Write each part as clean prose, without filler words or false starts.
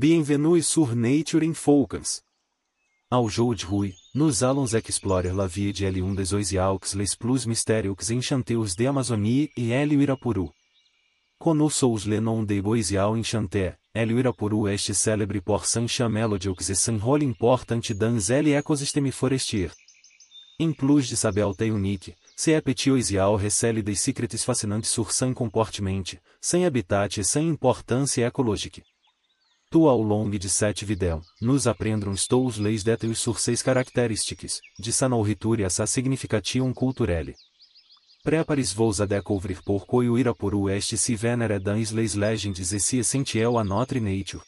Bienvenue sur Nature in Focus. Aujourd'hui, nous allons explorer la vie de l'un des oiseaux les plus mystérieux enchantés de Amazonie et l'Uirapuru. Connaissons le nom de oiseau enchanté, l'Uirapuru est célébre pour son chant mélodique et son rôle important dans l'écosystème forestier. En plus de sa belté unique, ce petit oiseau recèle des secrets fascinantes sur son comportement, son habitat et son importância écologique. Tout ao longo de 7 vidéos, nous apprendrons tous les détails sur ses caractéristiques, de sa nourriture à sa signification culturelle. Preparez-vous à découvrir pourquoi o Uirapuru est si vénéré dans les légendes et si essentiel à notre nature.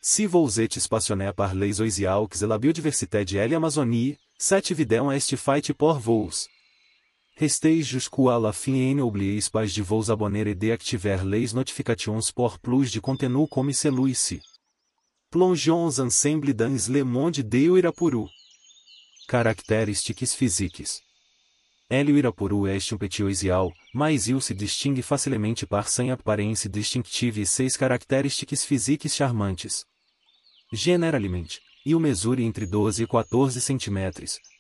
Si vous êtes passionné par les oiseaux et la biodiversité de l'Amazonie, cette vidéo est faite pour vous. Restez jusqu'à la fin et n'oubliez pas de vous abonner et de activer les notifications pour plus de contenu comme celui-ci. Plongeons ensemble dans le monde de Uirapuru. Caractéristicas physiques. L'Uirapuru est petit oiseau, mas il se distingue facilmente par son apparência distinctive e seus caractéristicas physiques charmantes. Generalmente, il mesure entre 12 e 14 cm,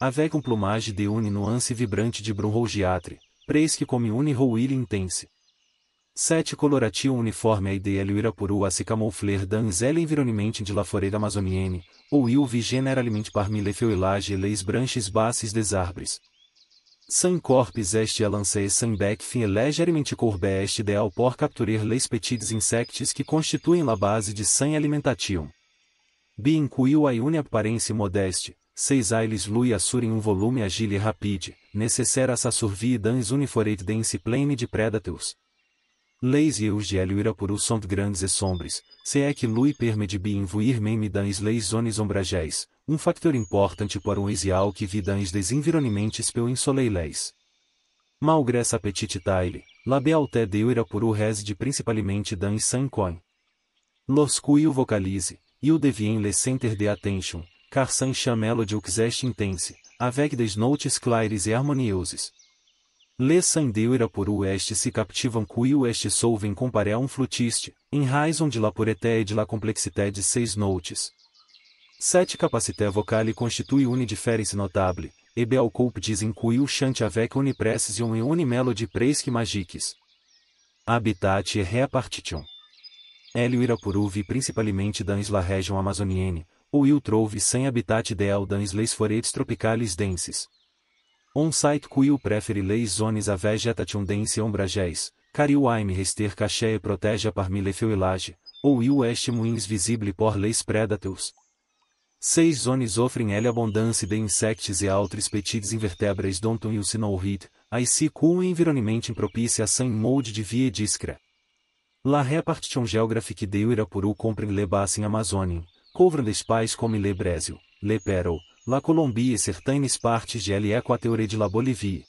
avec un plumage de une nuance vibrante de brun rougeâtre, presque comme une rouille intense. Cette coloração uniforme aide l'Uirapuru a se camoufler dans l'environnement de la forêt amazonienne, où il vit généralement parmi les feuillages et les branches basses des arbres. Son corps est élancé et son bec fin légèrement courbé est idéal pour capturer les petits insectes que constituem la base de son alimentation. Bien qu'il a une apparência modeste, seus ailes lui assurem volume agile e rapide, nécessaire à sa survie dans une forêt dense pleine de prédateurs. Les yeux de l'Uirapuru sont grandes e sombres, ce que lui permet bien voir même dans les zones ombragées, factor importante para oiseau que vit dans des environnements peu ensoleillés. Malgré sa petite taille, la belté de Uirapuru réside principalement dans son coin. Lorsqu'il vocalise, il devient le centre de attention, car son chant mélodique est intense, avec des notes claires et harmonieuses. Les sons de Uirapuru est si captivam qu'il est solvem comparé a flutiste, em raison de la pureté et de la complexité de seus notes. Cette capacité vocale constitue une différence notable, et beaucoup dizem qu'il chante avec une précision et une mélodie presque magiques. Habitat e répartition. L'Uirapuru vit principalement dans la région amazonienne, où il trouve son habitat ideal dans les forêts tropicales denses. On site qu'il préfère les zones à végétation dense e ombragées, car il aime rester caché e protege parmi les feuillages, ou il est moins visible por les prédateurs. Seis zones offrem abundância de insectos e outros petits invertebrados dont il se nourrit, ainsi qu'un environnement propice à son mode de vie discret. La répartition géographique de Uirapuru comprend le bassin amazonien, couvrant des pays comme le Brésil, le Pérou, la Colombie e certaines partes de l'Équateur et de la Bolívie.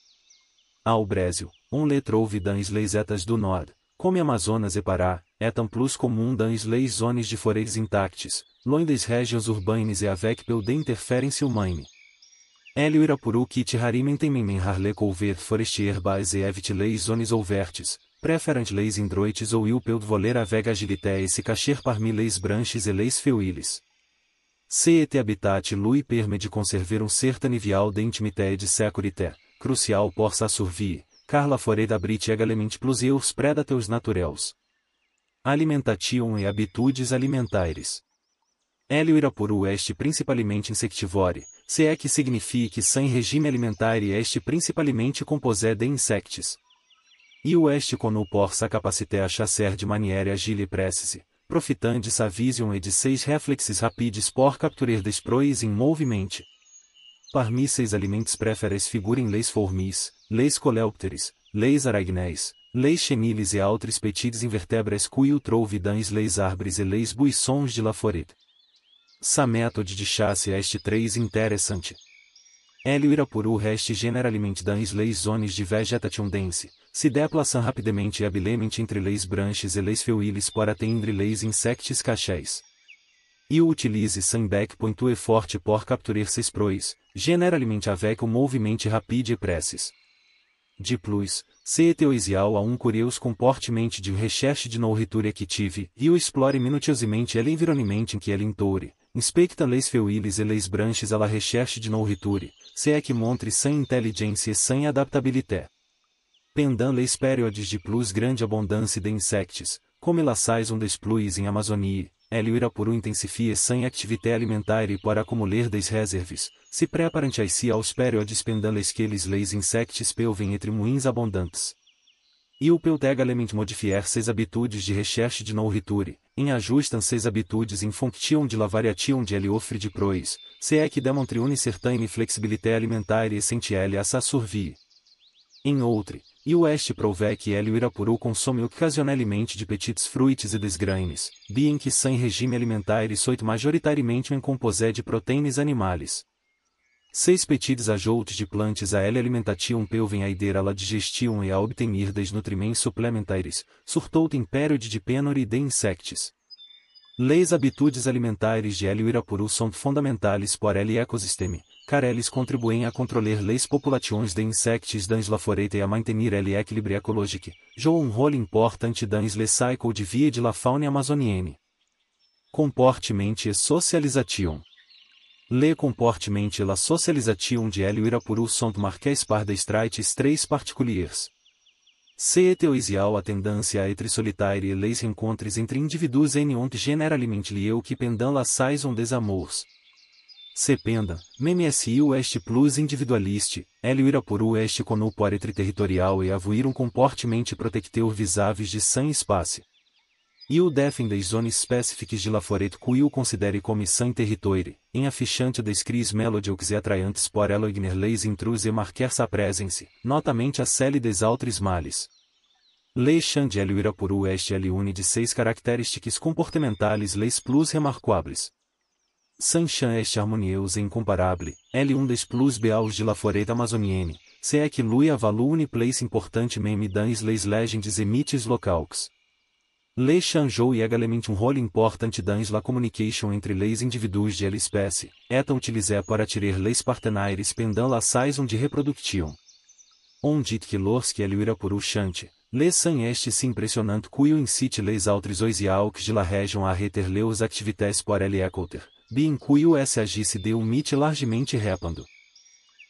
Ao Brésil, on le trouve dans les États do Nord, como Amazonas e Pará, étant plus comum dans les zones de forêts intactes, loin des régions urbaines et avec peu d'interférence humaine. L'Uirapuru quitte rarement même les couverts forestiers bas et évite les zones ouvertes, préférant les endroits où il peut voler avec agilité et se cacher parmi les branches et les feuilles. Cet habitat lui permet de conserver certain niveau d'intimité et de sécurité, crucial pour sa survie, car la forêt abrite également plusieurs prédateurs naturels. Alimentation e habitudes alimentaires. L'Uirapuru est principalement insectivore, ce que signifie que son régime alimentaire est principalement composé de insectes. Il est connu por sa capacité à chasser de manière agile e précise, profitant de sa vision e de seus reflexos rapides por capturar des proies em movimento. Parmi seus alimentos préférés figurem les fourmis, les coléopteres, les araignées, les chenilles e outros petits invertebrados qu'il trouve dans les arbres e les buissons de la forêt. Sa méthode de chasse est très interessante. L'Uirapuru reste generalmente dans les zones de végétation dense, se déplaçant rapidamente e habilemente entre les branches e les feuilles para atteindre les insectes cachés. Il utilise son bec pointu e forte por capturar ses proies, generalmente avec un mouvement rapide e précis. de plus, se teoisial a um curioso comportamento de recherche de nourriture que tive, e o explore minuciosamente ele environmente em que ele intoure, inspecta leis feuiles e leis branches a la recherche de nourriture, se é que montre sem inteligência e sem adaptabilité. Pendant les périodes de plus grande abondância de insectes, comme la saison des pluies em Amazonie, ele Irapuru intensifie sem activité alimentaire para accumuler des réserves, se preparant ainsi aos périodes pendant lesquels les insectes peuvent être moins abondantes. E o peut également modifier ses habitudes de recherche de nourriture, em ajustant ses habitudes en fonction de la variation de ele offre de prois, se é que démontre une certaine flexibilité alimentaire essentielle à sa survie. Em outre, e o este prouve que ele Irapuru consome ocasionalmente de petits fruits et des graines, bien que sem régime alimentaire soit majoritariamente composé de protéines animales. Seis petits ajoutes de plantes à ele alimentation peuvent aider à la digestion et à obtenir des nutriments supplémentaires, surtout em période de pénurie de insectes. Les habitudes alimentaires de ele Irapuru sont fondamentales pour ele écosystème, car eles contribuem a controler les populations de insectes dans la forêt et a maintenir ele équilibre écologique, jouent un rôle important dans le cycle de vie de la faune amazonienne. Comportement et socialisation. Le comportement et la socialisation de ele Irapuru sont marqués par des traits très particuliers. C'est étioisial a tendência à être solitaire et les rencontres entre individus ont généralement lieu que pendant la saison des amours. Cependant, même si o est plus individualiste, ele Irapuru est connu pour être territorial et avoir un comportement protecteur vis-à-vis de sem espace. E o défend des zones spécifiques de la forêt que o considere comme sem territoire, em affichant des cris melodieux et attrayantes pour éloigner les intrus et marquer sa présence, notamment a celle des autres males. Le chant de ele Irapuru est une de seis caractéristiques comportementales les plus remarquables. San chant est harmonieuse e incomparable, ele des plus beaux de la forêt amazonienne, se é que lui avalu une place importante même dans les légendes et mythes locaux. Le chant joue également un rôle important dans la communication entre les individus de l'espèce, étant utilisé pour attirer les partenaires pendant la saison de reproduction. On dit que lorsque ele Irapuru chante, le sang est si impressionnant que incite les autres oisiaux de la région à reter leurs activités pour ele écouter, bien que o agisse de um mythe largement répando.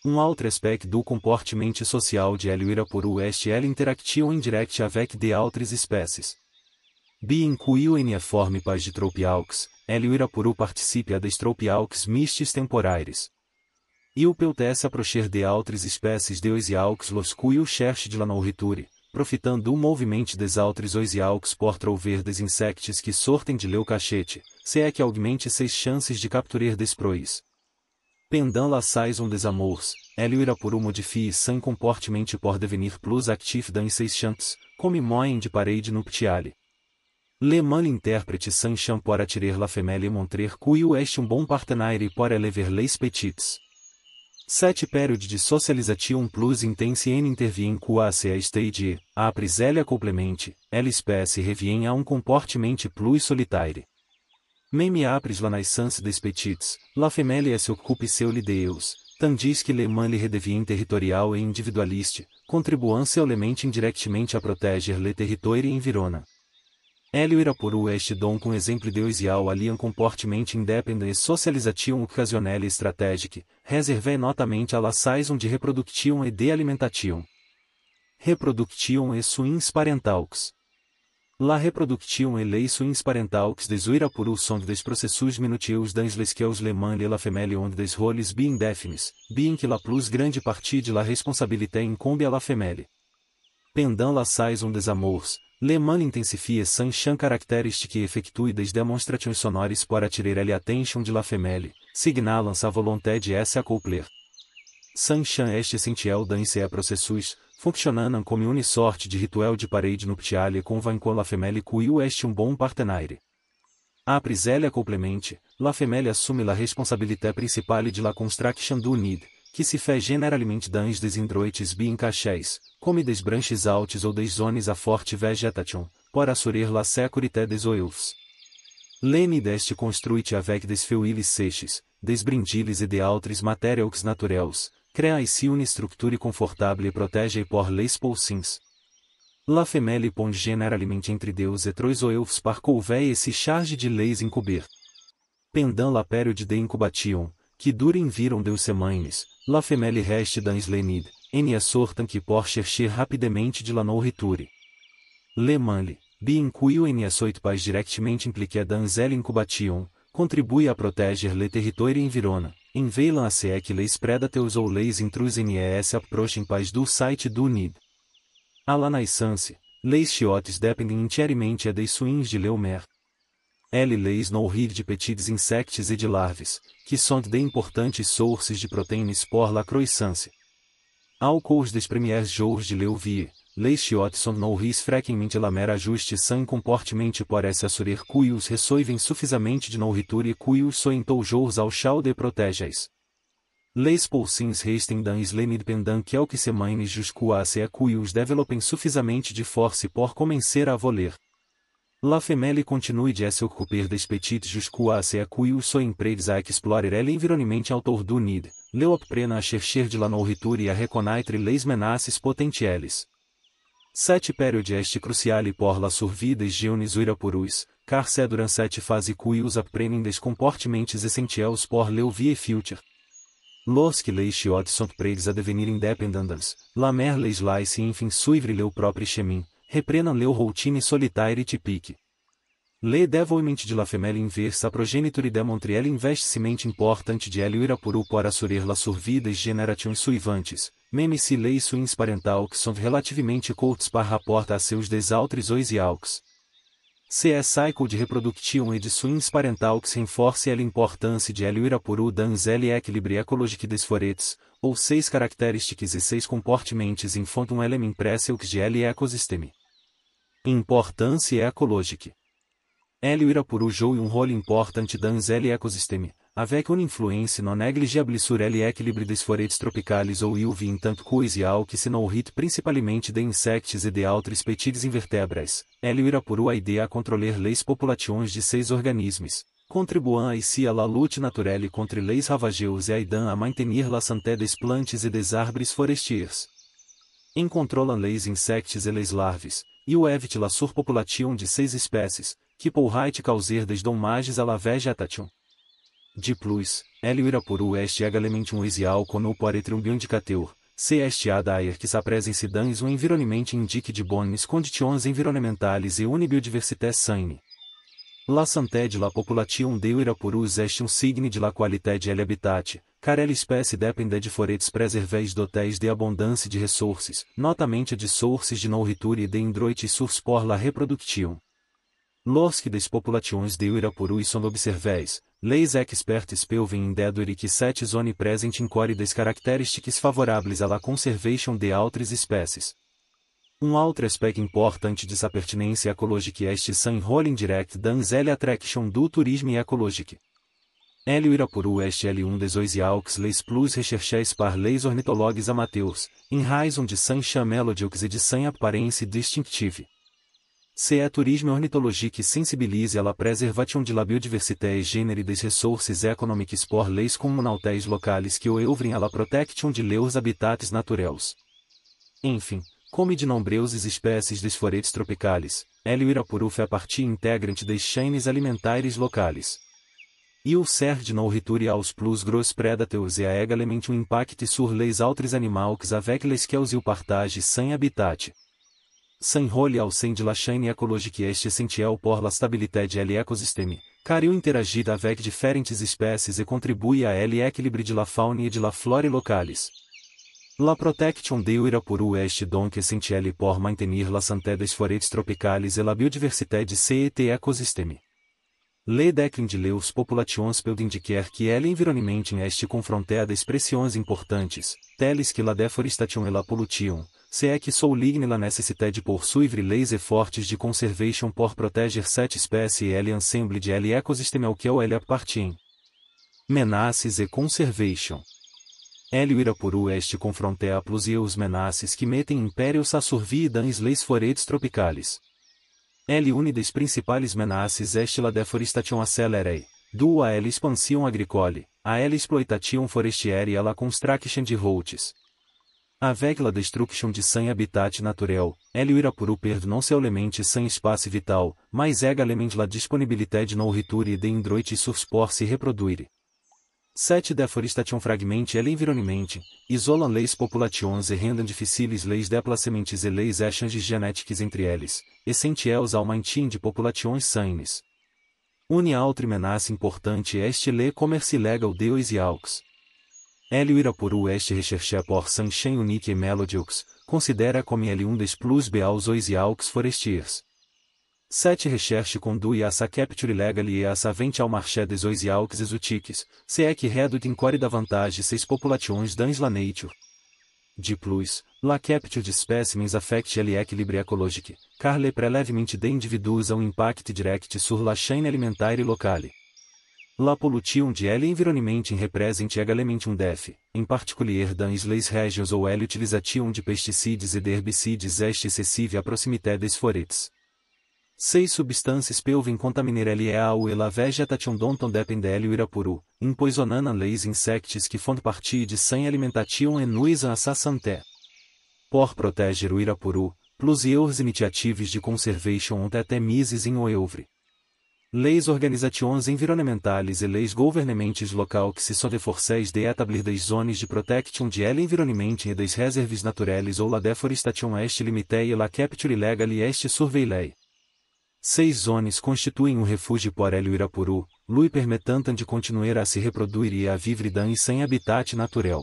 Um autre aspect du comportement social de ele Irapuru est l'interaction indirecte avec de autres espèces. Bien que o en forme pas de tropiaux, ele Irapuru participe a des tropiaux mistes temporaires. E o peut s'approcher de autres espécies de oisiaux los que o cherche de la nourriture, profitando do movimento des autres oisiaux pour trouver des insectes que sortem de leu cachete, se é que augmente ses chances de capturer des proies. Pendant la saison des amours, ele Irapuru modifie son comportement pour devenir plus actif dans ses chants, comme moyen de parade nuptiale. Le mâle interprète son chant pour attirer la femelle et montrer que o est un bon partenaire pour élever les petits. Cette période de socialisation plus intense en intervient que se stage, après elle accouplement, l'espèce revient à un comportement plus solitaire. Même après la naissance des petits, la femelle se occupe seu lideus, tandis que le mâle redevient territorial et individualiste, contribuant seulement indirectement à protéger le territoire environnant. Ele Irapuru est donc un exemple de oisial ali un comportement indépendant et socialisation occasionnelle et stratégique, réservé notamment à la saison de reproduction et de alimentation. Reproduction et soins parentaux. La reproduction et les soins parentaux des Irapuru sont des processus minutieux dans lesquels le mâle et la femelle ont des rôles bien définis, bien que la plus grande partie de la responsabilité incombe à la femelle. Pendant la saison des amours, le mâle intensifie son chant caractéristique et effectue des démonstrations sonores pour attirer l'attention de la femelle, signalant sa volonté de se accoupler. Son chant est essentiel dans ces processus, fonctionnant comme une sorte de rituel de parade nuptiale convaincant la femelle que o est un bon partenaire. Après elle accouplement, la femelle assume la responsabilité principale de la construction du nid, que se fait généralement dans des endroits bien cachés, comme des branches altes ou des zones à forte végétation, pour assurer la sécurité des oeufs. Le nid est construit avec des feuilles sèches, des brindilles et de autres matériaux naturels, crea ici une structure confortable et protégée por les poussins. La femelle pond généralement entre 2 et 3 œufs par couve et se charge de les incuber. Pendant la période de incubation, qui dure environ 2 semaines, la femelle reste dans le nid, en sorte que por chercher rapidement de la nourriture. Le mâle, bien qu'il ne soit pas directement impliqué dans l'incubation, contribui a proteger le territoire environnant, en veillant à ce que les prédateurs ou les intrus ne se approchen pas do site do nid. À la naissance, les chiotes dependem entièrement des soins de leur mère. Elle les nourrit de petits insectes et de larves, que sont de importantes sources de protéines pour la croissance. Au cours des premiers jours de leur vie, les chiotes sont nourris fréquemment la mère ajuste sans comportement pour s'assurer qu'ils reçoivent suffisamment de nourriture et qu'ils sont toujours au chaud de protéger. Les poussins restent dans le nid pendant quelques semaines jusqu'à ce qu'ils développent suffisamment de force pour commencer à voler. La femelle continue de se occuper des petits jusqu'à ce qu'ils soient prêts à explorer l'environnement autour du nid, leur apprennent a chercher de la nourriture et a reconnaître les menaces potentielles. Cette période est cruciale pour la survie des jeunes uirapurus, car c'est durant cette phase qu'ils apprennent des comportamentos essentiels pour leur vie future. Lorsque les chiotes sont prêts a devenir indépendants, la mère les laisse enfin suivre leur propre chemin, reprennent leur routine solitaire et typique. Le développement de la femelle envers sa progeniture démontre l'investissement important de l'uirapuru pour assurer la survie des générations suivantes, même si les soins parentaux sont relativamente courtos par rapport a seus des autres oisiaux. Ce cycle de reproduction e de soins parentaux renforce a importância de l'uirapuru dans l'équilibre écologique des forêts, ou 6 características e 6 comportamentos infont um element précieux de l'écosystème. Importância écologique. L'uirapuru joue um rôle importante dans l'écosystème, avec une influence non négligeable sur l'équilibre des forêts tropicales ou UV en tant qu'oisial que se nourrit principalement de insectos e de outros petits invertebrados. L'uirapuru aide a controlar les populações de ces organismes, contribuant ainsi à la lutte naturelle contre les ravageurs e aidant a mantenir la santé des plantes e des arbres forestiers. Controlam les insectos e les larves, e évite la surpopulation de ces espécies, que pourrait causar des dommages à la végétation. De plus, l'uirapuru est également um oisial connu por être um bioindicateur, se este a dair que sa presença dans um environnement indique de bonnes condições environnementales e une biodiversité saine. La santé de la population de uirapurus est um signe de la qualité de l'habitat, car l'espécie depende de forêts preservées dotadas de abundância de recursos, notamente de sources de nourriture e de hidroites sources por la reproduction. Lorsque des populações de uirapurus sont observées, les experts peuvent déduire que cette zone presente incorre des características favoráveis à la conservation de outras espécies. Um outro aspecto importante de sa pertinência ecológica est son rôle indirect dans l'attraction do turisme écologique. L'uirapuru est um des oisiaux les plus recherchés par les ornitologues amateurs, em razão de son chamelodiox e de son apparência distinctive. Se turisme ornitologique sensibilise à la preservation de la biodiversité e génère des ressources économiques por les communautés locales que œuvrent à la protection de leurs habitats naturels. Enfim, como de nombreuses espécies des forêts tropicales, l'uirapuru fait partie intégrante des chaînes alimentaires locales. E o ser de nourriture aos plus gros prédateurs e a également um impact sur les autres animaux avec lesquels il partage son habitat. Son rôle au sein de la chaîne écologique est essentiel pour la stabilité de l'écosystème, car il interagit avec diferentes espécies e contribui à l'équilibre de la faune e de la flore locales. La protection de uirapuru est donc essentielle pour maintenir la santé des forêts tropicales e la biodiversité de cet écosystème. Le déclin de leurs populações peut indicar que l'environnement est confronté a des pressions importantes, telles que la deforestation e la pollution, se é que souligne la necessité de poursuivre les efforts de conservation pour protéger cette espécie e l'ensemble de l'écosystème auquel elle appartient. Menaces e conservation. L'uirapuru est confronté a plusieurs menaces que mettem em péril sa survie dans les forêts tropicales. Une des principales menaces est la deforestation accélérée, duo à l'expansion agricole, à l'exploitation forestière et à la construction de routes. Avec la destruction de sem habitat naturel, o Irapuru perde non seulement sem espaço vital, mas également la disponibilité de nourriture et de indroits sources pour se reproduire. 7. Deforestation fragmente l'environnement, isolant les populations et rendant difficiles les déplacements et les échanges génétiques entre elles, essentiels ao maintien de populações saines. Une autre menace importante est le commerce ilegal de oisiaux. O Irapuru est recherché por son chien unique et mélodieux, considera comme un des plus beaux oisiaux forestiers. 7. Recherche conduit à sa capture ilegal et à sa vente ao marché des oisiaux exotiques, ce qui réduit encore davantage ses populações dans la nature. De plus, la capture de spécimens affecte l'équilibre écologique, car le prélèvement de individus a un impact direct sur la chaîne alimentaire locale. La pollution de l'environnement representa également un défi, em particulier dans les régions où l'utilisation de pesticides et d'herbicides est excessive à proximité des forêts. 6. Substâncias peuvent contaminer l'eau et la végétation dont depende o Irapuru, empoisonnant les insectes qui font partie de son alimentation et nuisent à sa santé. Pour protéger o Irapuru, plusieurs initiatives de conservation ont été mises em œuvre. Les organizações environnementales e les governamentos locais se sont efforçados de établir des zones de protection de l'environnement e des réserves naturelles ou la deforestation est limitée e la capture illégale est surveillée. 6 zones constituem um refúgio por o Irapuru, lui permettant de continuer a se reproduir e a vivre dans sem habitat natural.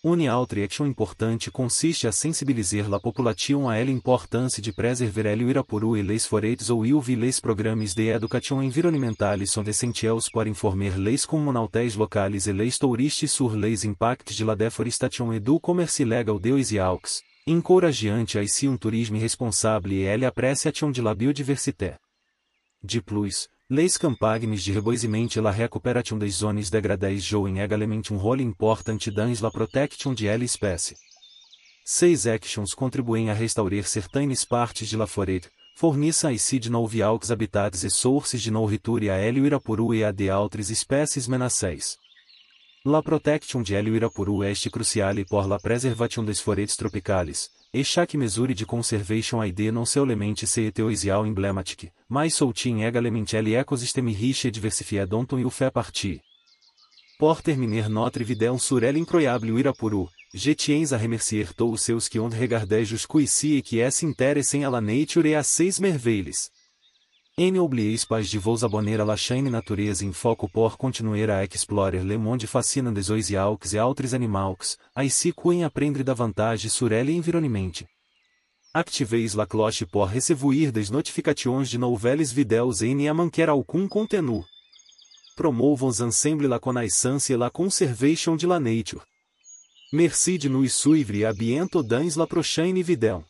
Une autre action importante consiste a sensibilizar la population à l'importância de preserver o Irapuru e les forêts ou les programas de educação environnementale sont essentiels pour informer les communautés locales e les touristes sur les impacts de la deforestation e do comércio ilegal de oisiaux, encorageant ainsi um turisme responsable e l'appréciation de la biodiversité. De plus, les campagnes de reboisement e la recuperação des zones dégradées jouent également um rôle importante dans la protection de l'espèce. 6 actions contribuem a restaurar certaines partes de la forêt, fornissant ainsi de nouveaux habitats e sources de nourriture a o Irapuru e a de outras espécies menacées. La protection de o Irapuru est cruciale pour la preservation des forêts tropicales, e chaque mesure de conservation aide non seulement se oisial emblématique, mas soutient également l'écosystème riche et diversifié dont il fait partie. Pour terminer notre vidéo sur l'incroyable Irapuru, je tiens à remercier tous ceux qui ont regardé jusqu'ici et qui s'intéressent à la nature et à ses merveilles. N'oubliez pas de vous abonner à la chaîne Natureza em Foco pour continuer a explorer le monde fascinant des oisiaux e outros animaux, ainsi que aprendre davantage sur l'environnement. Activez la cloche pour receber des notificações de nouvelles vidéos e ne manquer aucun contenu. Promovons ensemble la connaissance et la conservation de la nature. Merci de nous suivre et à bientôt dans la prochaine vidéo.